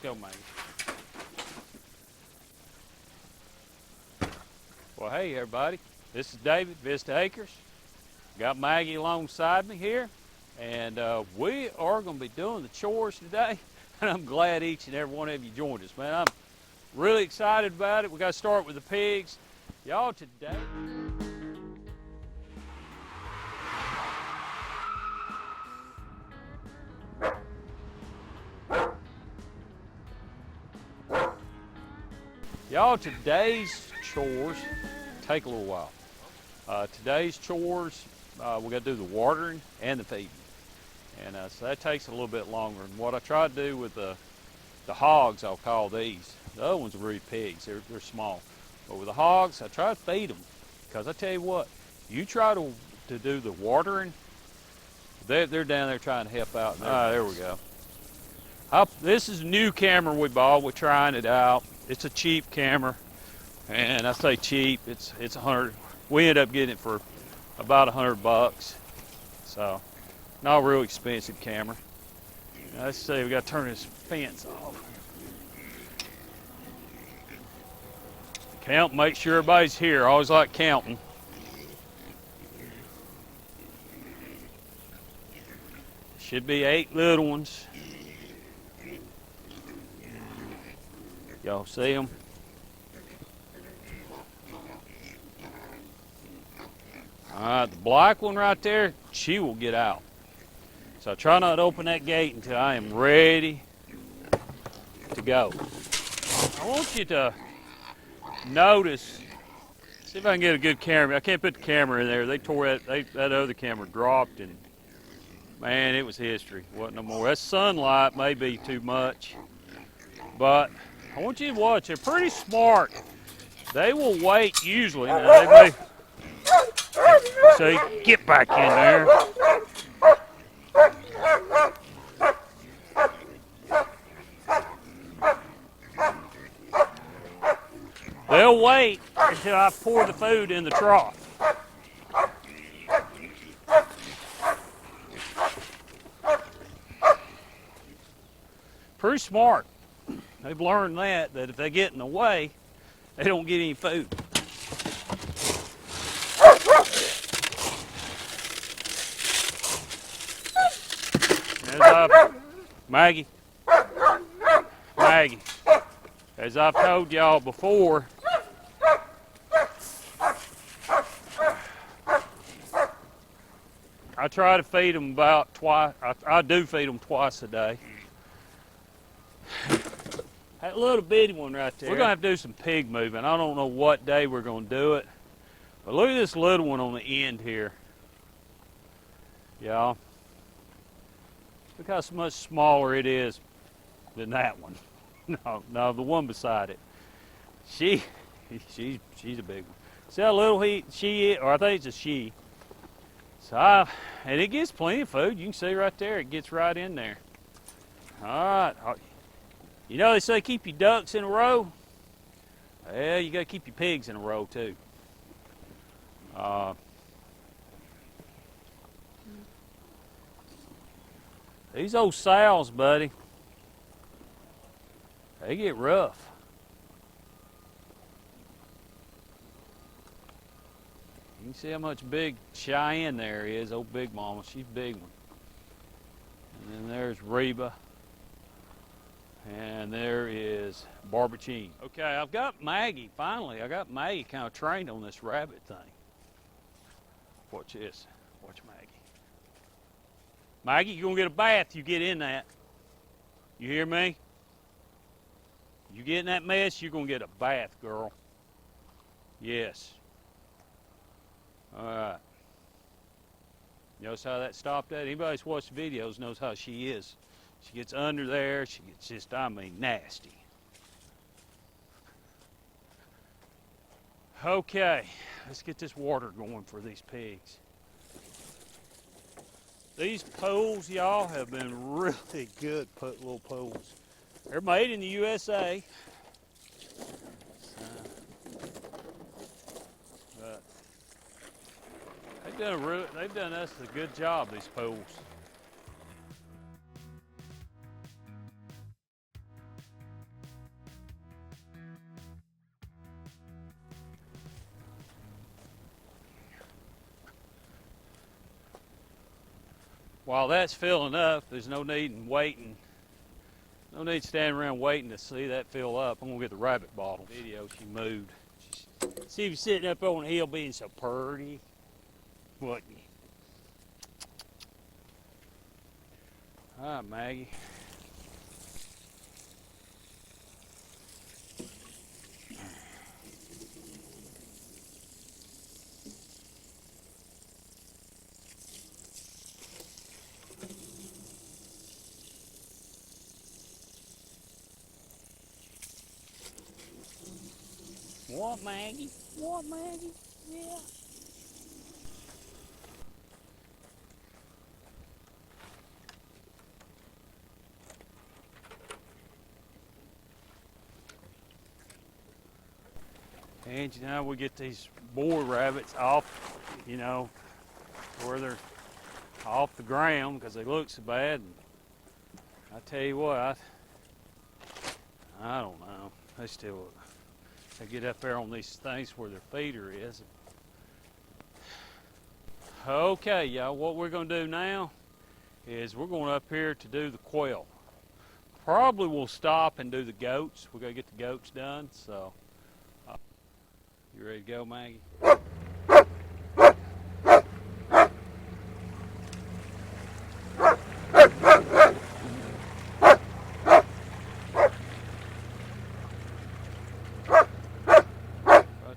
go, Maggie. Well, hey, everybody. This is David, Vista Acres. Got Maggie alongside me here, and we are going to be doing the chores today, and I'm glad each and every one of you joined us, man. I'm really excited about it. We got to start with the pigs. Y'all, today... Y'all, today's chores take a little while. Today's chores, we got to do the watering and the feeding. And so that takes a little bit longer. And what I try to do with the hogs, I'll call these. The other ones are really pigs, they're small. But with the hogs, I try to feed them. Because I tell you what, you try to do the watering, they're down there trying to help out. There we go. This is a new camera we bought. We're trying it out. It's a cheap camera, and I say cheap. It's 100. We ended up getting it for about 100 bucks. So, not a real expensive camera. Now, let's see. We got to turn this fence off. Count. Make sure everybody's here. I always like counting. Should be 8 little ones. Y'all see them? All right, the black one right there, she will get out. So try not to open that gate until I am ready to go. I want you to notice, see if I can get a good camera. I can't put the camera in there. They tore that other camera dropped, and man, it was history. Wasn't no more. That sunlight may be too much, but I want you to watch. They're pretty smart. They will wait usually. Now, they may, so get back in there. They'll wait until I pour the food in the trough. Pretty smart. They've learned that if they get in the way, they don't get any food. Maggie, as I've told y'all before, I try to feed them about twice. I do feed them twice a day. That little bitty one right there. We're gonna have to do some pig moving. I don't know what day we're gonna do it, but look at this little one on the end here. Y'all, look how much smaller it is than that one. No, the one beside it. She's a big one. See how little she is, or I think it's a she. So and it gets plenty of food. You can see right there, it gets right in there. All right. You know they say keep your ducks in a row? Well, you got to keep your pigs in a row too. These old sows, buddy, they get rough. You can see how much big Cheyenne there is, old Big Mama. She's a big one. And then there's Reba. And there is Barbacine. Okay, I've got Maggie, finally. I got Maggie kind of trained on this rabbit thing. Watch this. Watch Maggie. Maggie, you're going to get a bath. You get in that. You hear me? You get in that mess, you're going to get a bath, girl. Yes. All right. Notice how that stopped at? Anybody that's watched the videos knows how she is. She gets under there, she gets just, I mean, nasty. Okay, let's get this water going for these pigs. These pools, y'all, have been really good little pools. They're made in the USA. But they've done us a good job, these pools. while that's filling up, there's no need in waiting. No need standing around waiting to see that fill up. I'm gonna get the rabbit bottle. Video she moved. See if you're sitting up on the hill being so purty, wasn't you? All right, Maggie. What, Maggie? What, Maggie? Yeah. And you know, we get these boy rabbits off, you know, where they're off the ground because they look so bad. And I tell you what, I don't know. They get up there on these things where their feeder is. Okay, y'all, what we're gonna do now is we're going up here to do the quail. Probably we'll stop and do the goats. We're gonna get the goats done, so. You ready to go, Maggie? Right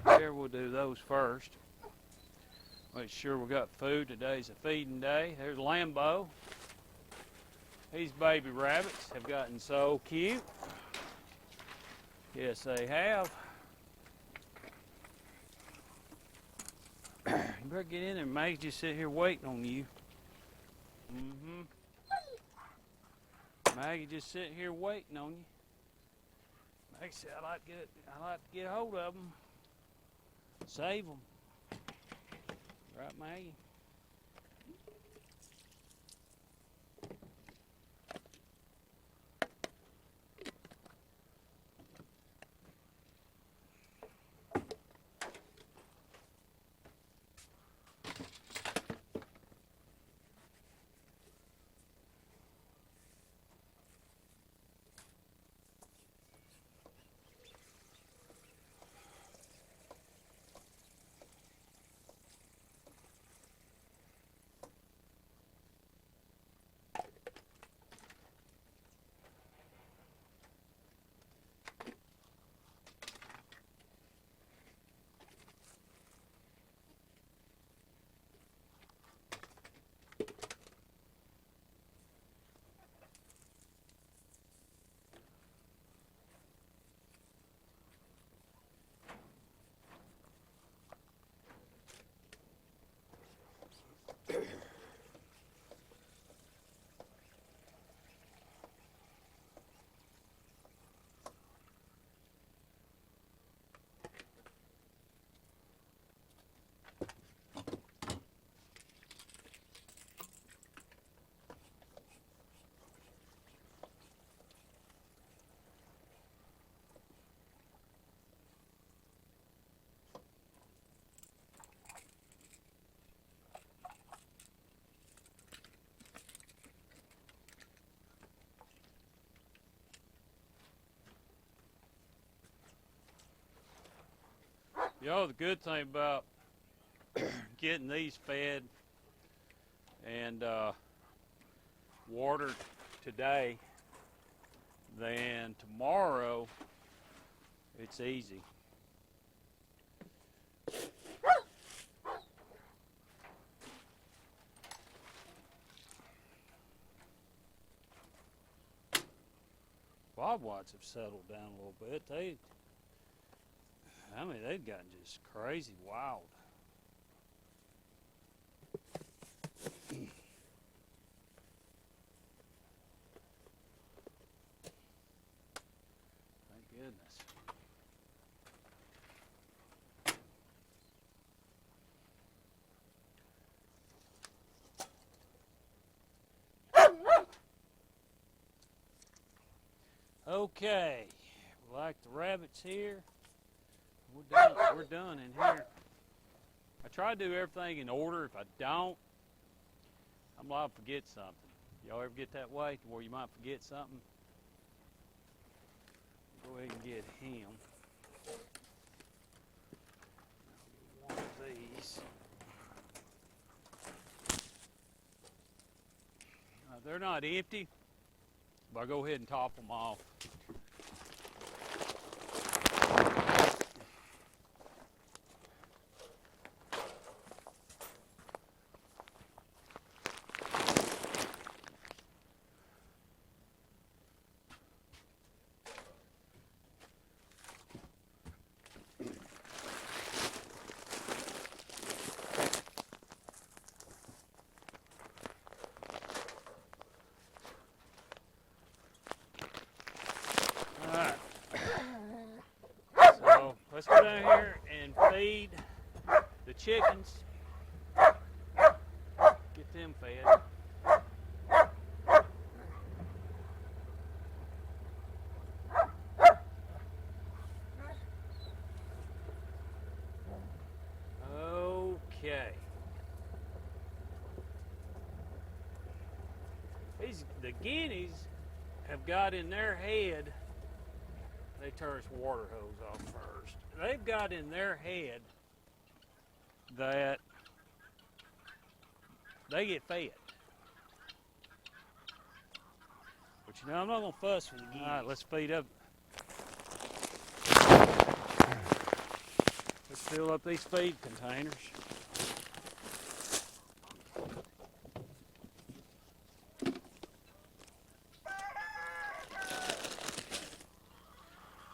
there, we'll do those first. Make sure we got food. Today's a feeding day. There's Lambo. These baby rabbits have gotten so cute. Yes, they have. You better get in there. Maggie just sit here waiting on you. Maggie just sitting here waiting on you. Maggie said, I like to get a hold of them. Save them. Right, Maggie? Yo, the good thing about getting these fed and watered today, then tomorrow it's easy. Bobwhite's have settled down a little bit. They've gotten just crazy wild. Thank goodness. Okay, like the rabbits here. We're done in here. I try to do everything in order. If I don't, I'm liable to forget something. Y'all ever get that way to where you might forget something? Go ahead and get him. One of these. They're not empty, but I'll go ahead and top them off. Alright, so let's go down here and feed the chickens. Get them fed. Okay. The guineas have got in their head, they turn this water hose off first. They've got in their head that they get fed. But you know, I'm not gonna fuss with the guineas. All right, let's feed up. Let's fill up these feed containers.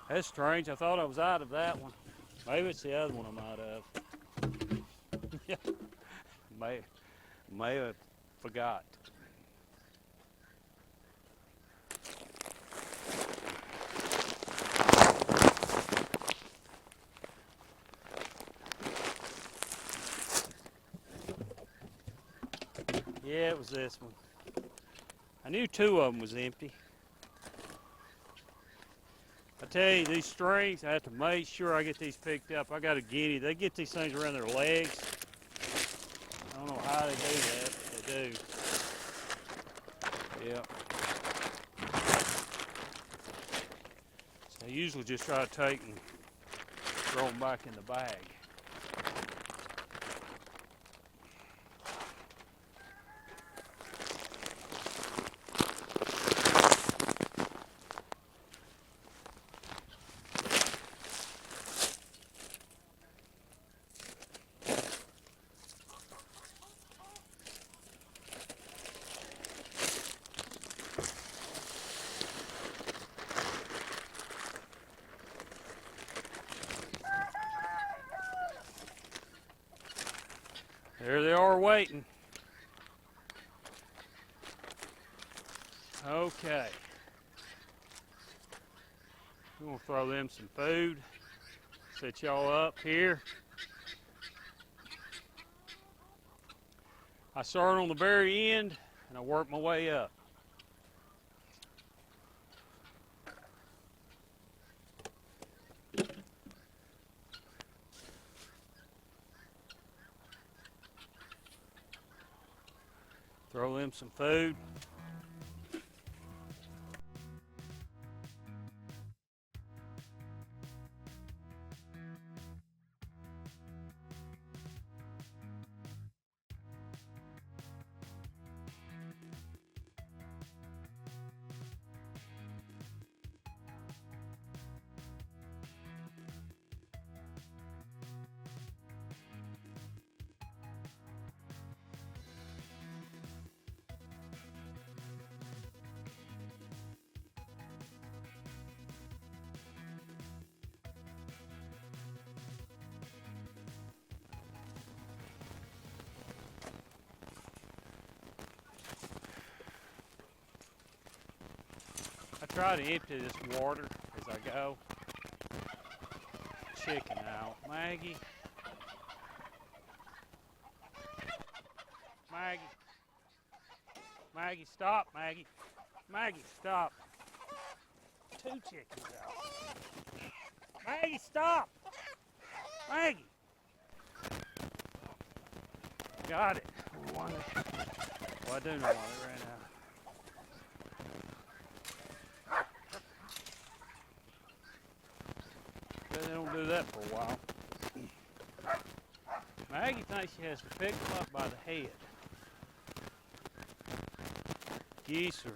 That's strange. I thought I was out of that one. Maybe it's the other one I'm out of. Yeah. May have forgot. Yeah, it was this one. I knew two of them was empty. I tell you, these strings, I have to make sure I get these picked up. I got a guinea. They get these things around their legs. I don't know how they do that, but they do. Yeah. So I usually just try to take and throw them back in the bag. There they are waiting. Okay. We're gonna throw them some food. Set y'all up here. I start on the very end and I work my way up. Throw them some food. I try to empty this water as I go. Chicken out. Maggie. Maggie. Maggie, stop, Maggie. Maggie, stop. Two chickens out. Maggie, stop. Maggie. Got it. Well, I do know why they ran out. But they don't do that for a while. Maggie thinks she has to pick them up by the head. Geese are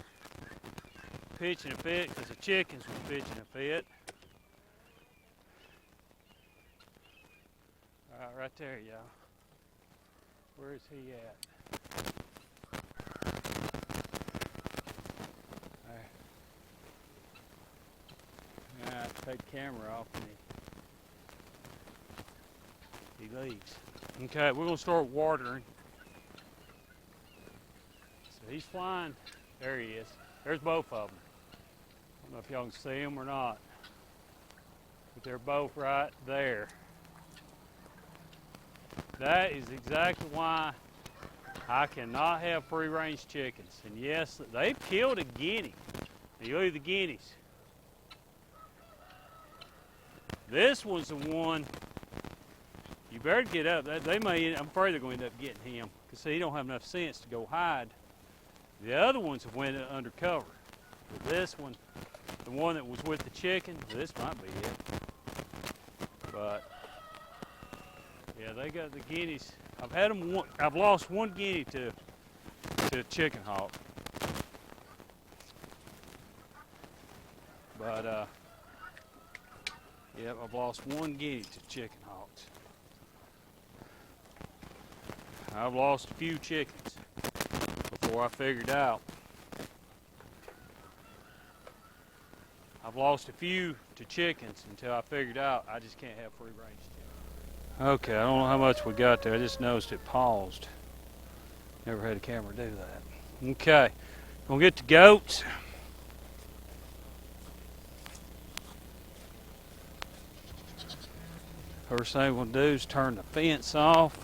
pitching a fit because the chickens were pitching a fit. Right there, y'all. Where is he at? There. I have to take the camera off and he leaves. Okay, we're gonna start watering. So he's flying. There he is. There's both of them. I don't know if y'all can see them or not, but they're both right there. That is exactly why I cannot have free-range chickens. And yes, they've killed a guinea. You look at the guineas. This one's the one you better get up. They may. I'm afraid they're going to end up getting him because he don't have enough sense to go hide. The other ones have went undercover. But this one, the one that was with the chicken, this might be it. But yeah, they got the guineas. I've had them. I've lost one guinea to a chicken hawk. But yep, I've lost one guinea to chicken hawks. I've lost a few chickens before I figured out. I've lost a few to chickens until I figured out I just can't have free range chickens. Okay, I don't know how much we got there. I just noticed it paused. Never had a camera do that. Okay, gonna get the goats. First thing we'll do is turn the fence off.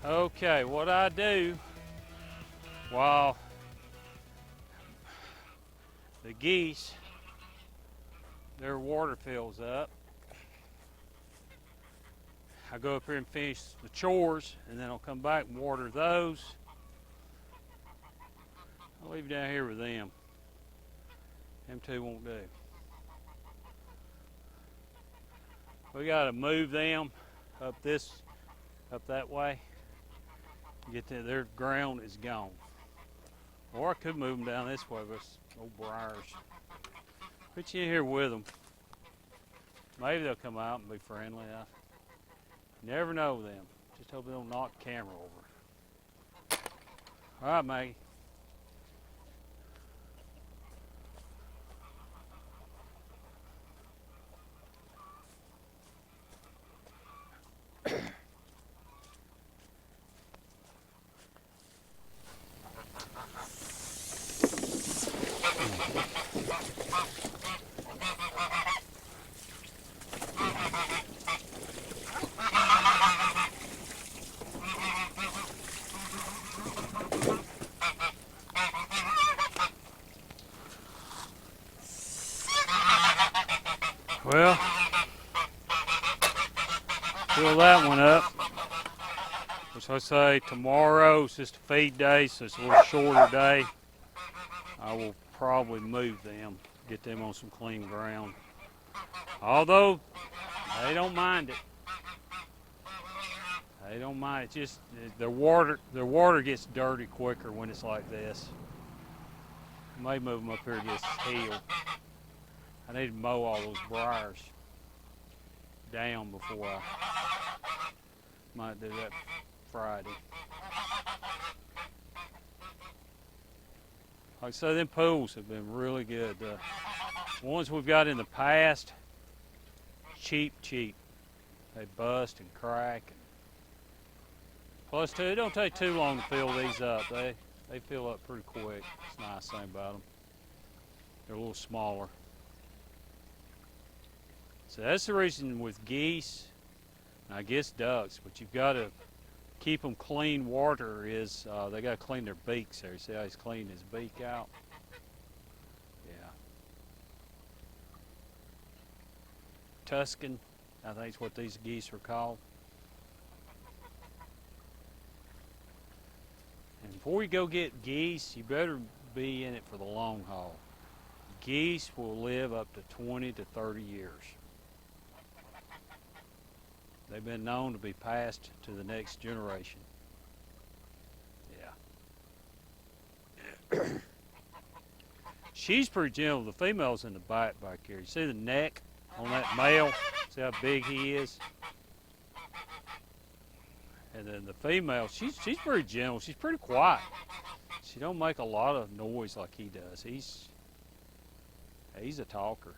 Okay, what I do while the geese, their water fills up, I go up here and finish the chores, and then I'll come back and water those. I'll leave down here with them. Them two won't do. We gotta move them up that way. Get to their ground is gone. Or I could move them down this way, but it's old briars. Put you in here with them. Maybe they'll come out and be friendly. I never know them. Just hope they don't knock the camera over. All right, Maggie. Well, fill that one up. Which I say tomorrow's just a feed day, so it's a little shorter day. I will probably move them, get them on some clean ground. Although they don't mind it. They don't mind it. Just their water gets dirty quicker when it's like this. I may move them up here against this hill. I need to mow all those briars down before I might do that Friday. Like I say, them pools have been really good. The ones we've got in the past, cheap. They bust and crack. Plus, too, it don't take too long to fill these up. They fill up pretty quick. It's a nice thing about them. They're a little smaller. So that's the reason with geese, and I guess ducks, but you've got to keep them clean. Water is, they got to clean their beaks there. See how he's cleaning his beak out? Yeah. Tuscan, I think is what these geese are called. And before you go get geese, you better be in it for the long haul. Geese will live up to 20 to 30 years. They've been known to be passed to the next generation. Yeah. She's pretty gentle. The female's in the back here. You see the neck on that male? See how big he is? And then the female, she's pretty gentle. She's pretty quiet. She don't make a lot of noise like he does. He's a talker.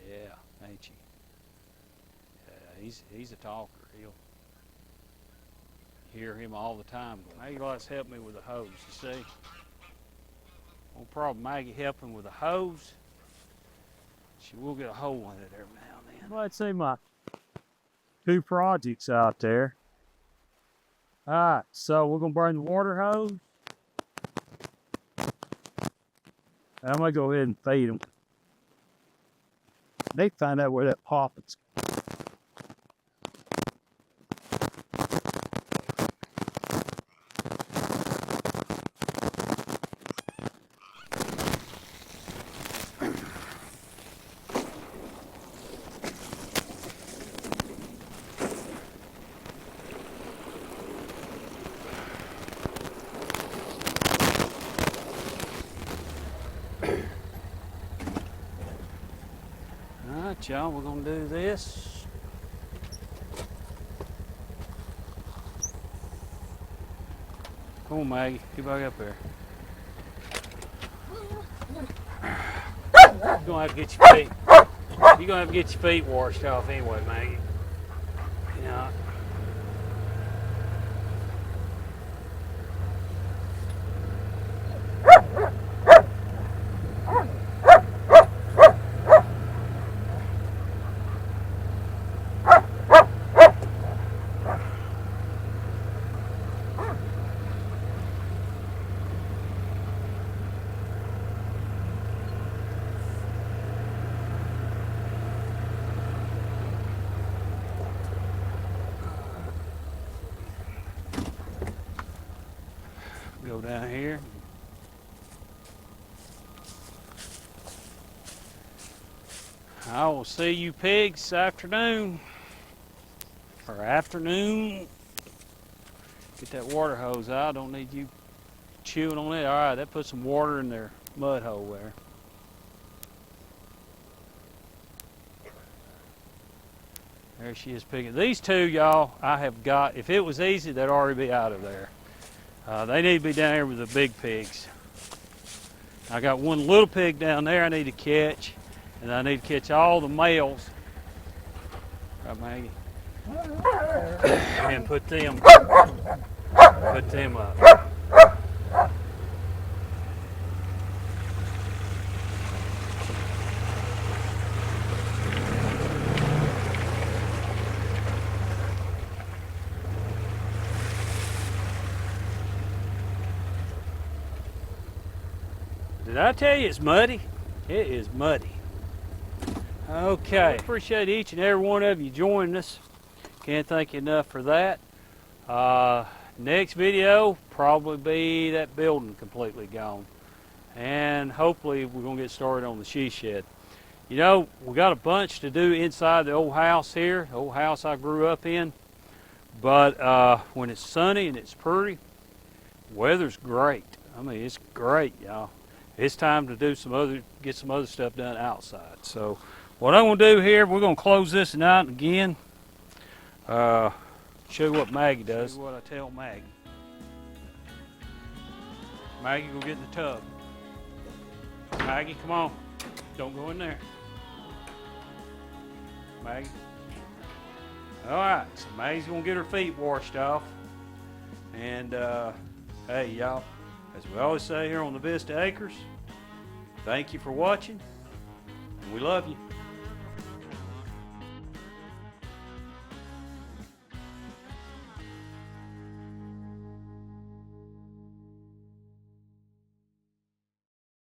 Yeah, ain't you? Yeah, he's a talker. He'll hear him all the time. Maggie likes to help me with the hose, you see. No problem, Maggie helping with the hose. She will get a hole in it every now and then. Let's see my 2 projects out there. All right, so we're gonna burn the water hose. I'm gonna go ahead and feed them. They find out where that popping's. Alright, y'all, we're gonna do this. Come on, Maggie, get back up there. You're gonna have to get your feet. You're gonna have to get your feet washed off anyway, Maggie. Yeah. Go down here. I will see you pigs this afternoon. Or afternoon. Get that water hose out. I don't need you chewing on it. Alright, that put some water in their mud hole there. There she is picking. These two, y'all, I have got, if it was easy, they'd already be out of there. They need to be down here with the big pigs. I got one little pig down there I need to catch, and I need to catch all the males. Right, Maggie? And put them up. Did I tell you it's muddy? It is muddy. Okay, appreciate each and every one of you joining us. Can't thank you enough for that. Next video, probably be that building completely gone. And hopefully we're gonna get started on the she shed. You know, we got a bunch to do inside the old house here, the old house I grew up in. But when it's sunny and it's pretty, weather's great. I mean, it's great, y'all. It's time to do get some other stuff done outside. So what I'm gonna do here, we're gonna close this out again. Show you what Maggie does. What I tell Maggie. Maggie, go get in the tub. Maggie, come on. Don't go in there. Maggie. All right, so Maggie's gonna get her feet washed off. And hey, y'all, as we always say here on the Vista Acres, thank you for watching, and we love you.